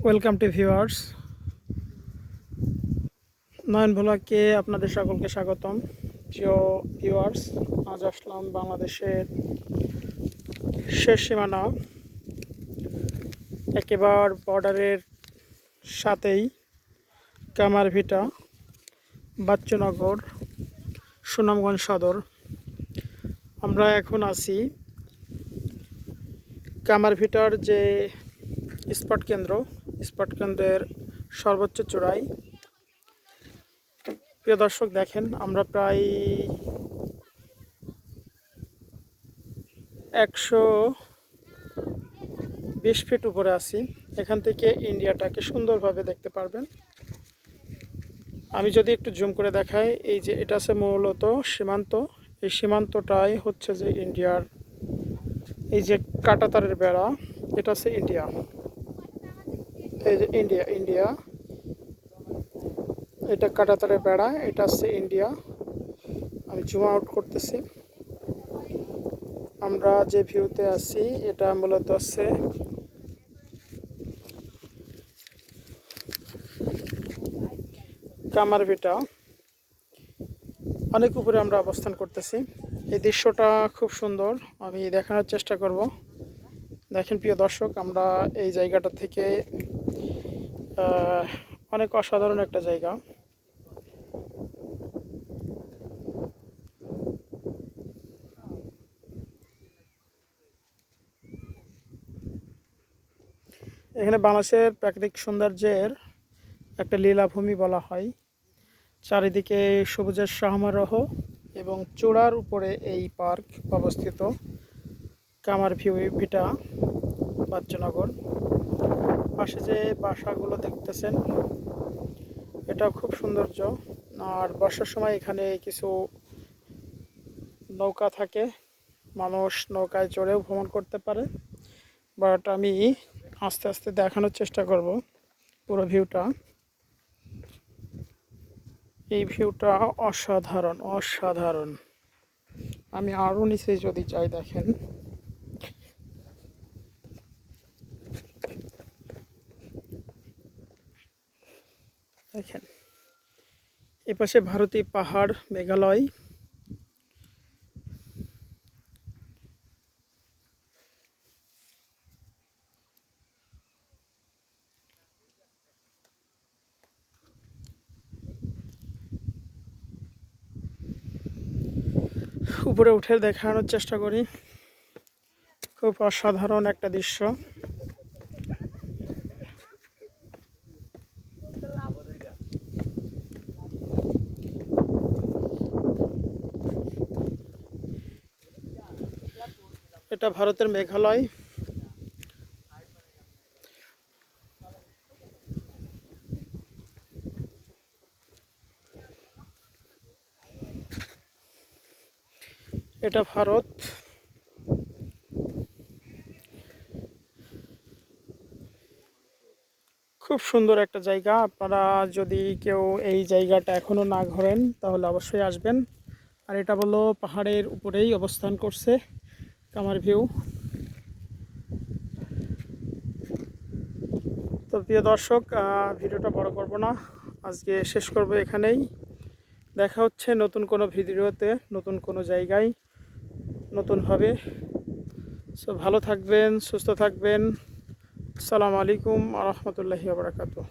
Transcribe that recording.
Welcome to viewers. Nayan ভ্লগকে আপনাদের সকলকে স্বাগতম। প্রিয় ভিউয়ার্স, আজ আসলাম বাংলাদেশের শেষ সীমানা, একেবারে বর্ডারের সাথেই কামারভিটা, বাচ্চুনগর, সুনামগঞ্জ সদর। আমরা এখন আছি কামারভিটার যে স্পট কেন্দ্রের সর্বোচ্চ চূড়ায়। প্রিয় দর্শক, দেখেন আমরা প্রায় 120 ফিট উপরে আছি। এখান থেকে ইন্ডিয়াটাকে সুন্দরভাবে দেখতে পারবেন। আমি যদি একটু জুম করে দেখাই, এই যে এটা আছে মূলত সীমান্ত। এই সীমান্তটাই হচ্ছে যে ইন্ডিয়ার, এই যে কাঁটাতারের বেড়া, এটা হচ্ছে ইন্ডিয়া। এই যে ইন্ডিয়া, এটা কাঁটাতারের বেড়া, এটা হচ্ছে ইন্ডিয়া। আমি জুম আউট করতেছি। আমরা যে ভিউতে আছি এটা মূলত হচ্ছে কামারভিটা, অনেক উপরে আমরা অবস্থান করতেছি। এই দৃশ্যটা খুব সুন্দর, আমি দেখানোর চেষ্টা করব। দেখেন প্রিয় দর্শক, আমরা এই জায়গাটা থেকে অনেক অসাধারণ একটা জায়গা। এখানে বাংলাদেশের প্রাকৃতিক সৌন্দর্যের একটা লীলাভূমি বলা হয়। চারিদিকে সবুজের সমারোহ এবং চূড়ার উপরে এই পার্ক অবস্থিত, কামারভিটা, বাচ্চুনগর। পাশে যে বাসাগুলো দেখতেছেন, এটা খুব সৌন্দর্য। আর বর্ষার সময় এখানে কিছু নৌকা থাকে, মানুষ নৌকায় চড়েও ভ্রমণ করতে পারে। বাট আমি আস্তে আস্তে দেখানোর চেষ্টা করব পুরো ভিউটা। এই ভিউটা অসাধারণ। আমি আরও নিচে যদি যাই, দেখেন এপাশে ভারতী পাহাড়, মেঘালয়। উপরে উঠে দেখানোর চেষ্টা করি, খুব অসাধারণ একটা দৃশ্য। এটা ভারতের মেঘালয়। এটা ভারত। খুব সুন্দর একটা জায়গা। আপনারা যদি কেউ এই জায়গাটা এখনো না ঘোরেন তাহলে অবশ্যই আসবেন। আর এটা হলো পাহাড়ের উপরেই অবস্থান করছে কামারভিউ। তো প্রিয় দর্শক, ভিডিওটা বড় করব না, আজকে শেষ করব এখানেই। দেখা হচ্ছে নতুন কোনো ভিডিওতে, নতুন কোনো জায়গায়, নতুনভাবে। সো ভালো থাকবেন, সুস্থ থাকবেন। আসসালামু আলাইকুম ওয়া রাহমাতুল্লাহি ওয়া বারাকাতুহু।